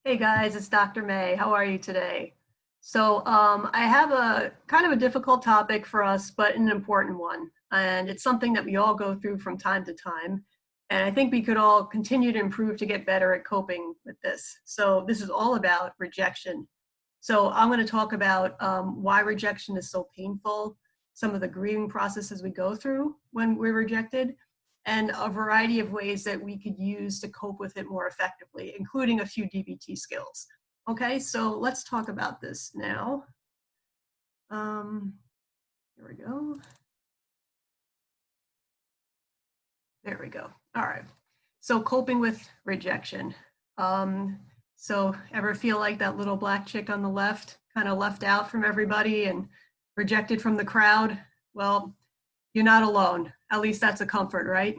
Hey guys, it's Dr. May. How are you today? I have a kind of a difficult topic for us, but an important one. And it's something that we all go through from time to time. And I think we could all continue to improve to get better at coping with this. So this is all about rejection. So I'm going to talk about why rejection is so painful, some of the grieving processes we go through when we're rejected, and a variety of ways that we could use to cope with it more effectively, including a few DBT skills. Okay, so let's talk about this now. Here we go. There we go. All right. So coping with rejection. So ever feel like that little black chick on the left, kind of left out from everybody and rejected from the crowd? Well, you're not alone. At least that's a comfort, right?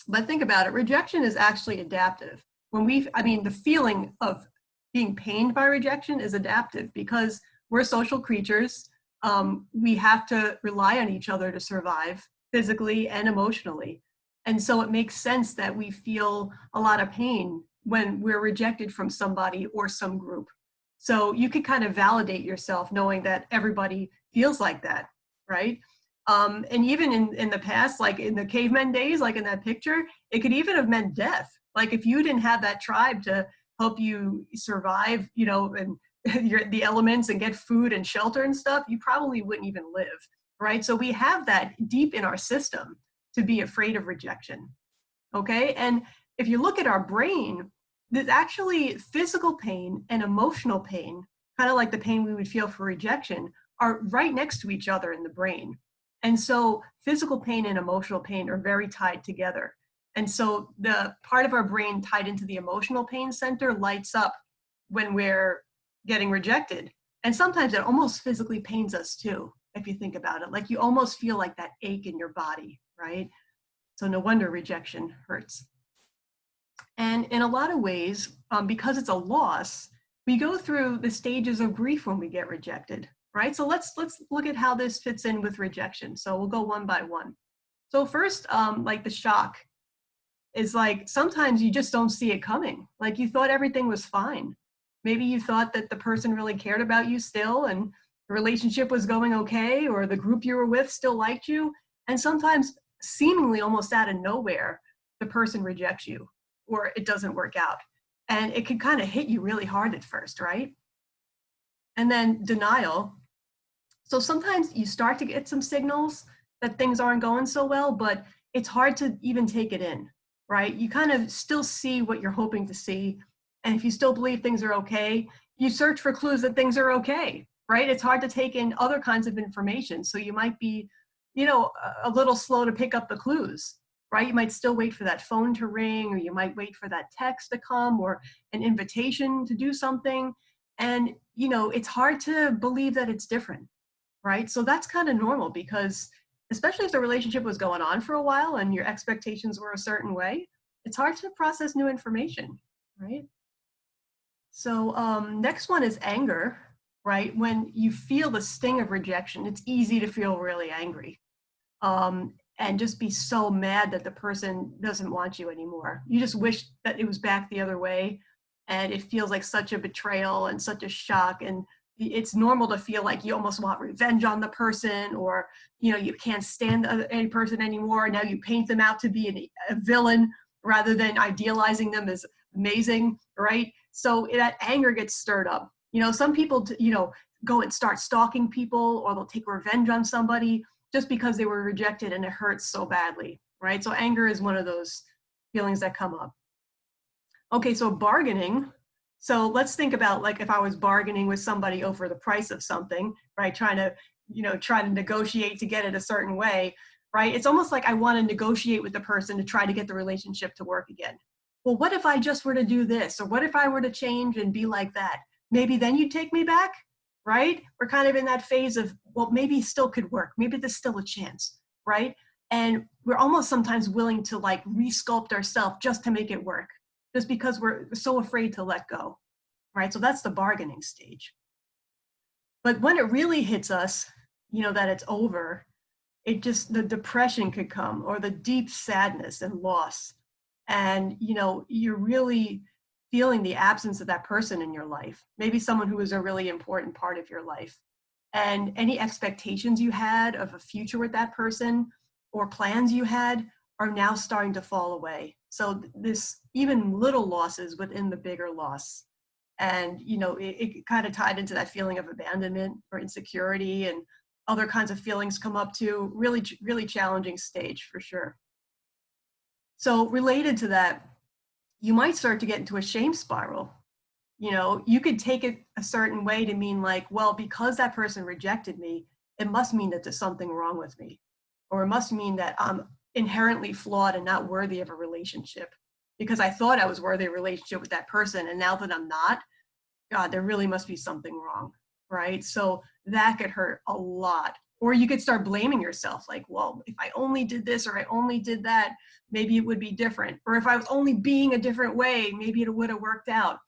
But think about it, rejection is actually adaptive. The feeling of being pained by rejection is adaptive because we're social creatures. We have to rely on each other to survive physically and emotionally. And so it makes sense that we feel a lot of pain when we're rejected from somebody or some group. So you could kind of validate yourself knowing that everybody feels like that, right? And even in the past, like in the cavemen days, like in that picture, it could even have meant death. Like if you didn't have that tribe to help you survive, and the elements and get food and shelter and stuff, you probably wouldn't even live, right? So we have that deep in our system to be afraid of rejection, okay? And if you look at our brain, there's actually physical pain and emotional pain, kind of like the pain we would feel for rejection, are right next to each other in the brain. And so physical pain and emotional pain are very tied together. And so the part of our brain tied into the emotional pain center lights up when we're getting rejected. And sometimes it almost physically pains us too, if you think about it. Like you almost feel like that ache in your body, right? So no wonder rejection hurts. And in a lot of ways, because it's a loss, we go through the stages of grief when we get rejected, right? So let's look at how this fits in with rejection. So we'll go one by one. So first, like the shock is like sometimes you just don't see it coming. Like you thought everything was fine. Maybe you thought that the person really cared about you still and the relationship was going okay, or the group you were with still liked you. And sometimes seemingly almost out of nowhere, the person rejects you or it doesn't work out. And it can kind of hit you really hard at first, right? And then denial. So sometimes you start to get some signals that things aren't going so well, but it's hard to even take it in, right? You kind of still see what you're hoping to see. And if you still believe things are okay, you search for clues that things are okay, right? It's hard to take in other kinds of information. So you might be, a little slow to pick up the clues, right? You might still wait for that phone to ring, or you might wait for that text to come or an invitation to do something. And, it's hard to believe that it's different, right? So that's kind of normal because especially if the relationship was going on for a while and your expectations were a certain way, it's hard to process new information, right? So next one is anger, right? When you feel the sting of rejection, it's easy to feel really angry and just be so mad that the person doesn't want you anymore. You just wish that it was back the other way, and it feels like such a betrayal and such a shock. And it's normal to feel like you almost want revenge on the person, or you can't stand any person anymore. Now you paint them out to be a villain rather than idealizing them as amazing, right? So that anger gets stirred up. Some people go and start stalking people, or they'll take revenge on somebody just because they were rejected and it hurts so badly, right? So anger is one of those feelings that come up. Okay, so bargaining. So let's think about like if I was bargaining with somebody over the price of something, right? Trying to negotiate to get it a certain way, right? It's almost like I want to negotiate with the person to try to get the relationship to work again. Well, what if I just were to do this? Or what if I were to change and be like that? Maybe then you'd take me back, right? We're kind of in that phase of, well, maybe it still could work. Maybe there's still a chance, right? And we're almost sometimes willing to like resculpt ourselves just to make it work, just because we're so afraid to let go, right? So that's the bargaining stage. But when it really hits us, that it's over, the depression could come, or the deep sadness and loss. And, you really feeling the absence of that person in your life, maybe someone who was a really important part of your life. And any expectations you had of a future with that person or plans you had are now starting to fall away. So this even little losses within the bigger loss. And, you know, it kind of tied into that feeling of abandonment or insecurity, and other kinds of feelings come up too. Really, really challenging stage for sure. So related to that, you might start to get into a shame spiral. You know, you could take it a certain way to mean like, well, because that person rejected me, it must mean that there's something wrong with me, or it must mean that I'm inherently flawed and not worthy of a relationship because I thought I was worthy of a relationship with that person. And now that I'm not, God, there really must be something wrong, right? So that could hurt a lot. Or you could start blaming yourself, like, well, if I only did this or I only did that, maybe it would be different. Or if I was only being a different way, maybe it would have worked out.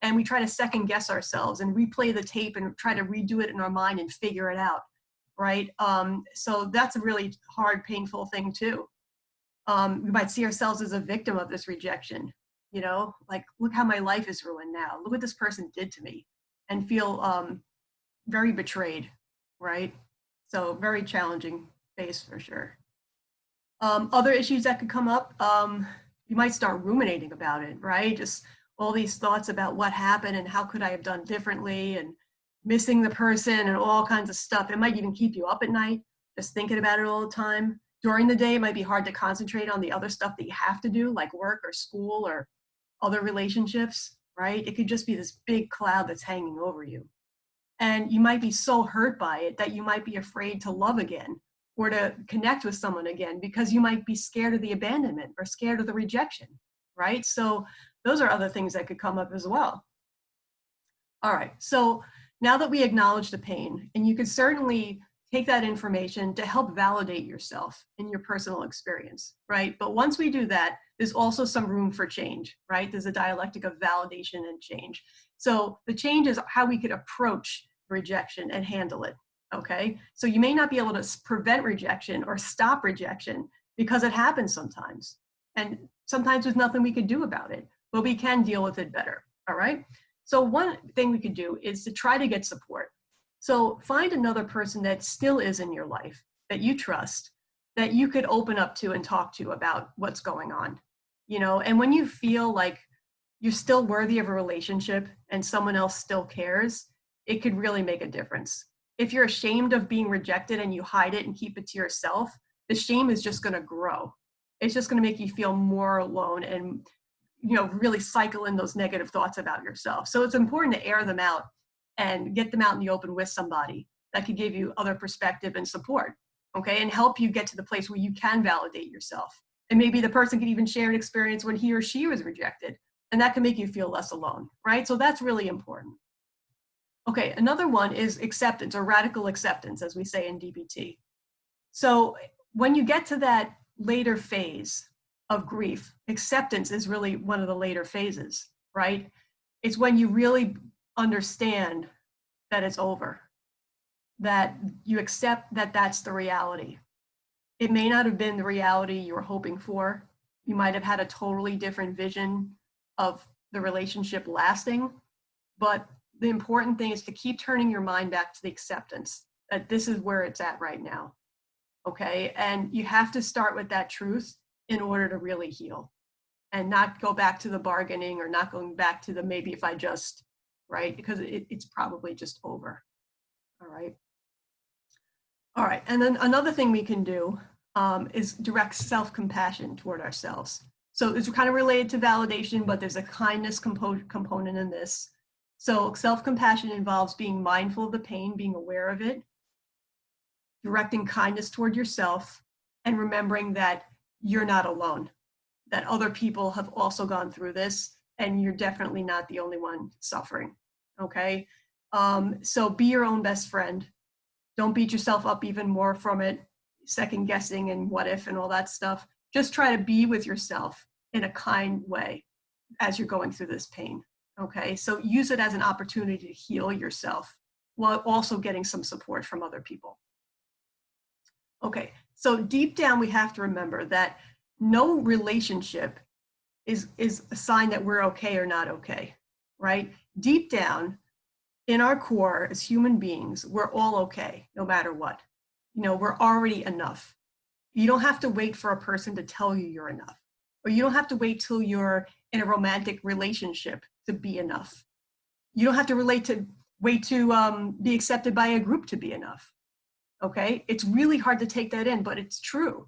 And we try to second guess ourselves and replay the tape and try to redo it in our mind and figure it out, right? So that's a really hard, painful thing too. We might see ourselves as a victim of this rejection, you know, like, look how my life is ruined now. Look what this person did to me, and feel very betrayed, right? So very challenging phase for sure. Other issues that could come up, you might start ruminating about it, right? Just all these thoughts about what happened and how could I have done differently, and missing the person and all kinds of stuff. It might even keep you up at night, just thinking about it all the time. During the day, it might be hard to concentrate on the other stuff that you have to do, like work or school or other relationships, right? It could just be this big cloud that's hanging over you. And you might be so hurt by it that you might be afraid to love again or to connect with someone again because you might be scared of the abandonment or scared of the rejection, right? So those are other things that could come up as well. All right, so now that we acknowledge the pain, and you can certainly take that information to help validate yourself in your personal experience, right? But once we do that, there's also some room for change, right? There's a dialectic of validation and change. So the change is how we could approach rejection and handle it, okay? So you may not be able to prevent rejection or stop rejection because it happens sometimes. And sometimes there's nothing we could do about it, but we can deal with it better, all right? So one thing we could do is to try to get support. So find another person that still is in your life that you trust, that you could open up to and talk to about what's going on, you know. And when you feel like you're still worthy of a relationship and someone else still cares, it could really make a difference. If you're ashamed of being rejected and you hide it and keep it to yourself, the shame is just going to grow. It's just going to make you feel more alone and, you know, really cycle in those negative thoughts about yourself. So it's important to air them out and get them out in the open with somebody that could give you other perspective and support, okay, and help you get to the place where you can validate yourself. And maybe the person could even share an experience when he or she was rejected, and that can make you feel less alone, right? So that's really important. Okay, another one is acceptance, or radical acceptance, as we say in DBT. So when you get to that later phase of grief, acceptance is really one of the later phases, right? It's when you really understand that it's over, that you accept that that's the reality. It may not have been the reality you were hoping for. You might have had a totally different vision of the relationship lasting, but the important thing is to keep turning your mind back to the acceptance that this is where it's at right now, okay? And you have to start with that truth in order to really heal, and not go back to the bargaining or not going back to the maybe if I just, right? Because it's probably just over, all right? All right, and then another thing we can do is direct self-compassion toward ourselves. So it's kind of related to validation, but there's a kindness component in this. So self-compassion involves being mindful of the pain, being aware of it, directing kindness toward yourself, and remembering that you're not alone, that other people have also gone through this, and you're definitely not the only one suffering, okay? So be your own best friend. Don't beat yourself up even more from it, second guessing and what if and all that stuff. Just try to be with yourself in a kind way as you're going through this pain, okay? So use it as an opportunity to heal yourself while also getting some support from other people. Okay, so deep down we have to remember that no relationship is a sign that we're okay or not okay, right? Deep down in our core as human beings, we're all okay, no matter what. We're already enough. You don't have to wait for a person to tell you you're enough, or you don't have to wait till you're in a romantic relationship to be enough. You don't have to wait to be accepted by a group to be enough. Okay, it's really hard to take that in, but it's true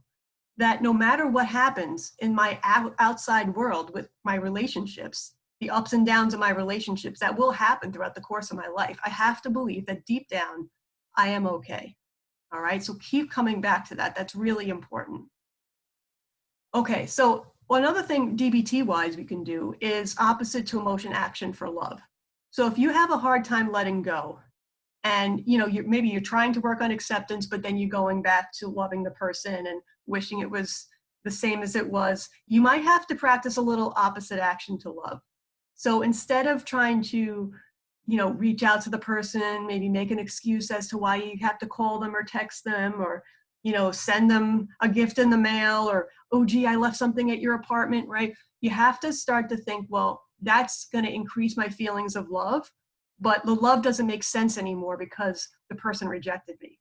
that no matter what happens in my outside world with my relationships, the ups and downs of my relationships that will happen throughout the course of my life, I have to believe that deep down, I am okay. All right, so keep coming back to that. That's really important. Okay, so another thing DBT-wise we can do is opposite to emotion action for love. So if you have a hard time letting go, and maybe you're trying to work on acceptance, but then you're going back to loving the person and wishing it was the same as it was, you might have to practice a little opposite action to love. So instead of trying to reach out to the person, maybe make an excuse as to why you have to call them or text them, or send them a gift in the mail, or, oh gee, I left something at your apartment, right? You have to start to think, well, that's going to increase my feelings of love, but the love doesn't make sense anymore because the person rejected me.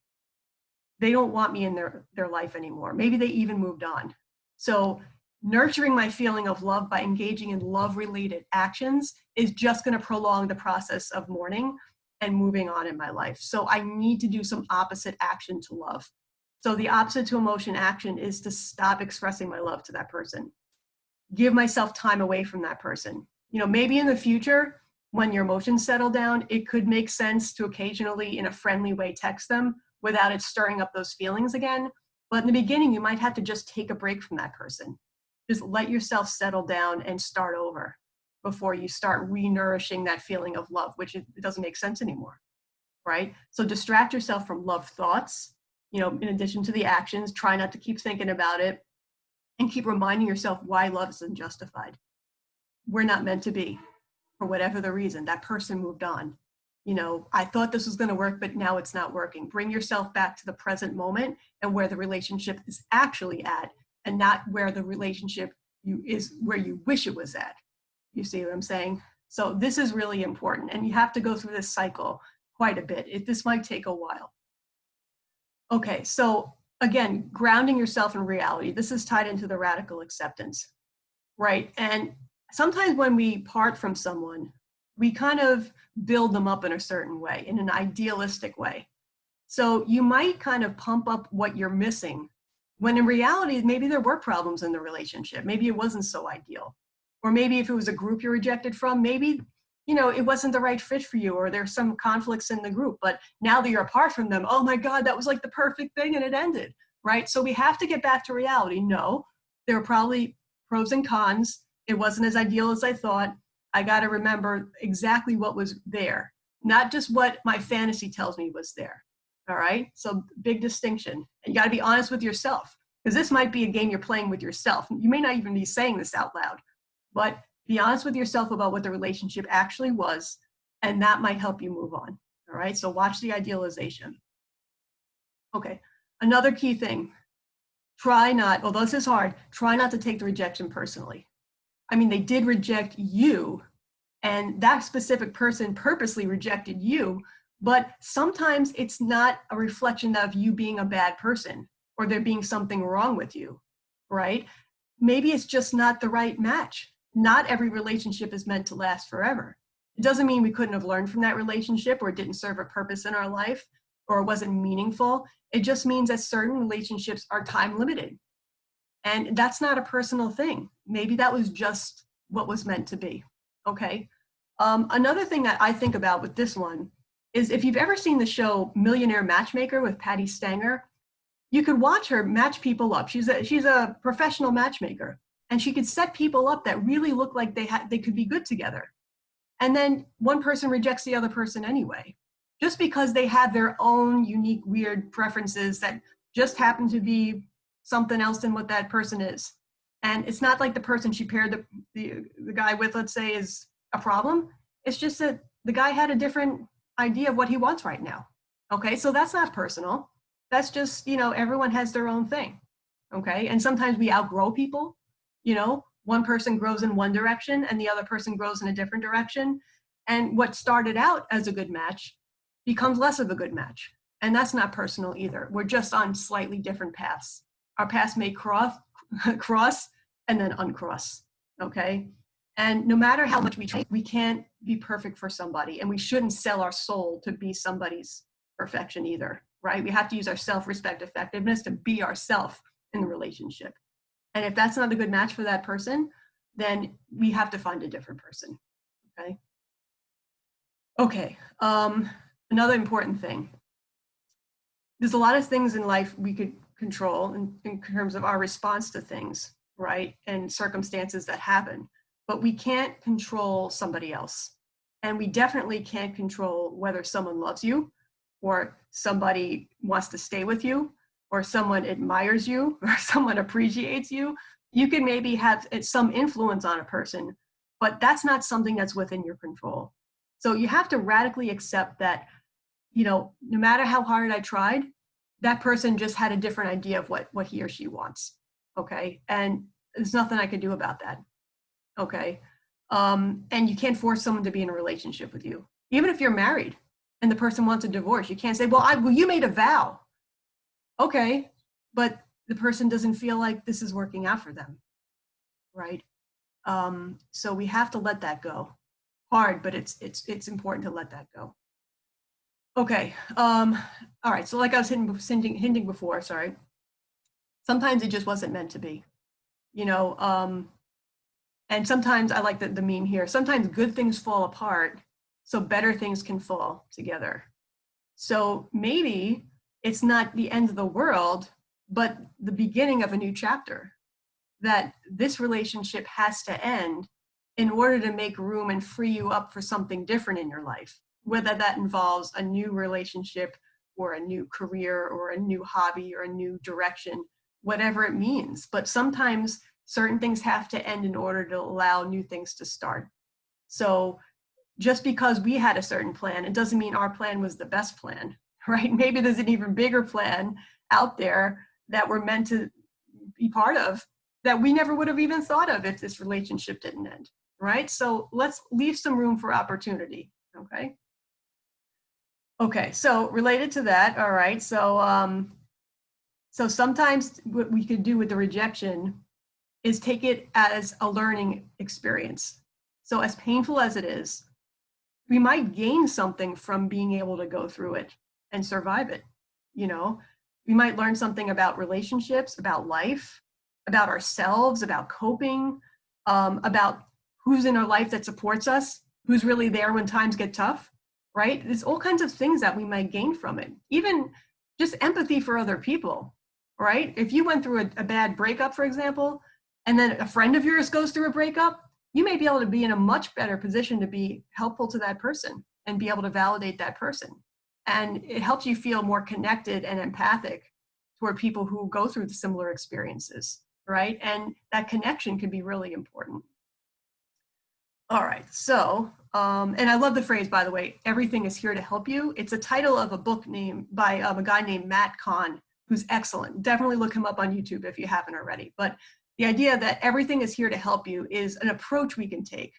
They don't want me in their life anymore. Maybe they even moved on. So nurturing my feeling of love by engaging in love-related actions is just going to prolong the process of mourning and moving on in my life. So I need to do some opposite action to love. So the opposite to emotion action is to stop expressing my love to that person. Give myself time away from that person. Maybe in the future, when your emotions settle down, it could make sense to occasionally, in a friendly way, text them without it stirring up those feelings again. But in the beginning, you might have to just take a break from that person. Just let yourself settle down and start over before you start re-nourishing that feeling of love, which it doesn't make sense anymore, right? So distract yourself from love thoughts, in addition to the actions. Try not to keep thinking about it, and keep reminding yourself why love is unjustified. We're not meant to be, for whatever the reason. That person moved on. I thought this was going to work, but now it's not working. Bring yourself back to the present moment and where the relationship is actually at, and not where the relationship is where you wish it was at. You see what I'm saying? So this is really important, and you have to go through this cycle quite a bit. This might take a while. Okay, so again, grounding yourself in reality. This is tied into the radical acceptance, right? And sometimes when we part from someone, we kind of build them up in a certain way, in an idealistic way. So you might kind of pump up what you're missing, when in reality, maybe there were problems in the relationship. Maybe it wasn't so ideal. Or maybe if it was a group you're rejected from, maybe it wasn't the right fit for you, or there's some conflicts in the group. But now that you're apart from them, oh my God, that was like the perfect thing and it ended, right? So we have to get back to reality. No, there were probably pros and cons. It wasn't as ideal as I thought. I got to remember exactly what was there, not just what my fantasy tells me was there. All right. So big distinction. And you got to be honest with yourself, because this might be a game you're playing with yourself. You may not even be saying this out loud, but be honest with yourself about what the relationship actually was, and that might help you move on. All right. So watch the idealization. Okay. Another key thing, although this is hard, try not to take the rejection personally. I mean, they did reject you, and that specific person purposely rejected you, but sometimes it's not a reflection of you being a bad person or there being something wrong with you, right? Maybe it's just not the right match. Not every relationship is meant to last forever. It doesn't mean we couldn't have learned from that relationship, or it didn't serve a purpose in our life, or it wasn't meaningful. It just means that certain relationships are time limited. And that's not a personal thing. Maybe that was just what was meant to be. Okay. Another thing that I think about with this one is, if you've ever seen the show Millionaire Matchmaker with Patty Stanger, you could watch her match people up. She's a professional matchmaker, and she could set people up that really look like they could be good together. And then one person rejects the other person anyway, just because they have their own unique, weird preferences that just happen to be something else than what that person is. And it's not like the person she paired the guy with, let's say, is a problem. It's just that the guy had a different idea of what he wants right now. Okay, so that's not personal. That's just, everyone has their own thing. Okay, and sometimes we outgrow people, one person grows in one direction and the other person grows in a different direction. And what started out as a good match becomes less of a good match. And that's not personal either. We're just on slightly different paths. Our paths may cross and then uncross, okay? And no matter how much we try, we can't be perfect for somebody, and we shouldn't sell our soul to be somebody's perfection either, right? We have to use our self-respect effectiveness to be ourselves in the relationship. And if that's not a good match for that person, then we have to find a different person, okay? Okay, another important thing. There's a lot of things in life we could control in terms of our response to things, right? And circumstances that happen, but we can't control somebody else. And we definitely can't control whether someone loves you or somebody wants to stay with you or someone admires you or someone appreciates you. You can maybe have some influence on a person, but that's not something that's within your control. So you have to radically accept that, you know, no matter how hard I tried, that person just had a different idea of what he or she wants, okay? And there's nothing I can do about that, okay? And you can't force someone to be in a relationship with you. Even if you're married and the person wants a divorce, you can't say, well, you made a vow. Okay, but the person doesn't feel like this is working out for them, right? So we have to let that go. Hard, but it's important to let that go. Okay, all right, so like I was hinting before, sorry, sometimes it just wasn't meant to be, you know, and sometimes I like the meme here, sometimes good things fall apart so better things can fall together. So maybe it's not the end of the world, but the beginning of a new chapter, that this relationship has to end in order to make room and free you up for something different in your life, whether that involves a new relationship or a new career or a new hobby or a new direction, whatever it means. But sometimes certain things have to end in order to allow new things to start. So just because we had a certain plan, it doesn't mean our plan was the best plan, right? Maybe there's an even bigger plan out there that we're meant to be part of that we never would have even thought of if this relationship didn't end, right? So let's leave some room for opportunity, okay? Okay, so related to that, all right, so sometimes what we could do with the rejection is take it as a learning experience. So as painful as it is, we might gain something from being able to go through it and survive it, you know? We might learn something about relationships, about life, about ourselves, about coping, about who's in our life that supports us, who's really there when times get tough, right? There's all kinds of things that we might gain from it. Even just empathy for other people, right? If you went through a bad breakup, for example, and then a friend of yours goes through a breakup, you may be able to be in a much better position to be helpful to that person and be able to validate that person. And it helps you feel more connected and empathic toward people who go through the similar experiences, right? And that connection can be really important. All right, so, and I love the phrase, by the way, everything is here to help you. It's a title of a book named by a guy named Matt Kahn, who's excellent. Definitely look him up on YouTube if you haven't already. But the idea that everything is here to help you is an approach we can take.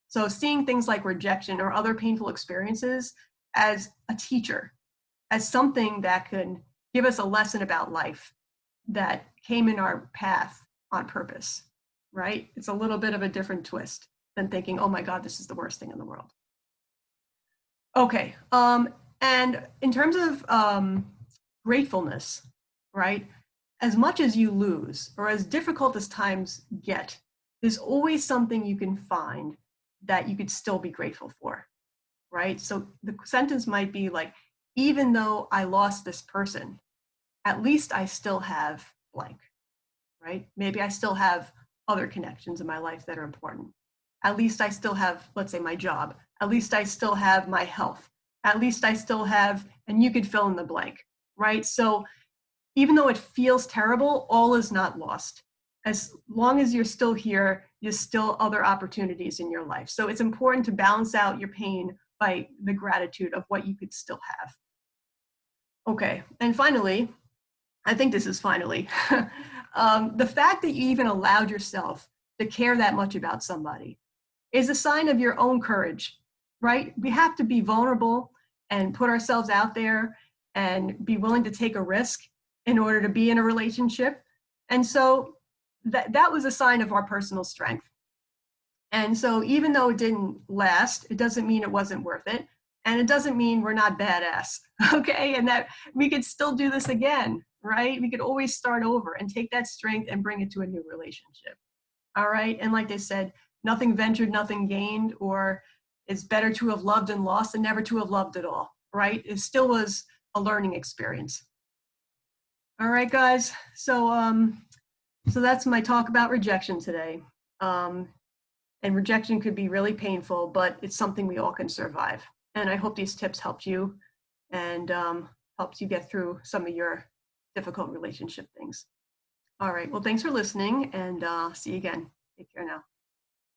So seeing things like rejection or other painful experiences as a teacher, as something that can give us a lesson about life that came in our path on purpose, right? It's a little bit of a different twist than thinking, oh my God, this is the worst thing in the world. Okay, and in terms of gratefulness, right? As much as you lose, or as difficult as times get, there's always something you can find that you could still be grateful for, right? So the sentence might be like, even though I lost this person, at least I still have blank, right? Maybe I still have other connections in my life that are important. At least I still have, let's say, my job. At least I still have my health. At least I still have, and you could fill in the blank, right? So even though it feels terrible, all is not lost. As long as you're still here, there's still other opportunities in your life. So it's important to balance out your pain by the gratitude of what you could still have. Okay, and finally, I think this is finally, the fact that you even allowed yourself to care that much about somebody is a sign of your own courage, right? We have to be vulnerable and put ourselves out there and be willing to take a risk in order to be in a relationship. And so that was a sign of our personal strength. And so even though it didn't last, it doesn't mean it wasn't worth it. And it doesn't mean we're not badass, okay? And that we could still do this again, right? We could always start over and take that strength and bring it to a new relationship, all right? And like they said, nothing ventured, nothing gained, or it's better to have loved and lost than never to have loved at all, right? It still was a learning experience. All right, guys. So that's my talk about rejection today. And rejection could be really painful, but it's something we all can survive. And I hope these tips helped you and helped you get through some of your difficult relationship things. All right. Well, thanks for listening, and see you again. Take care now.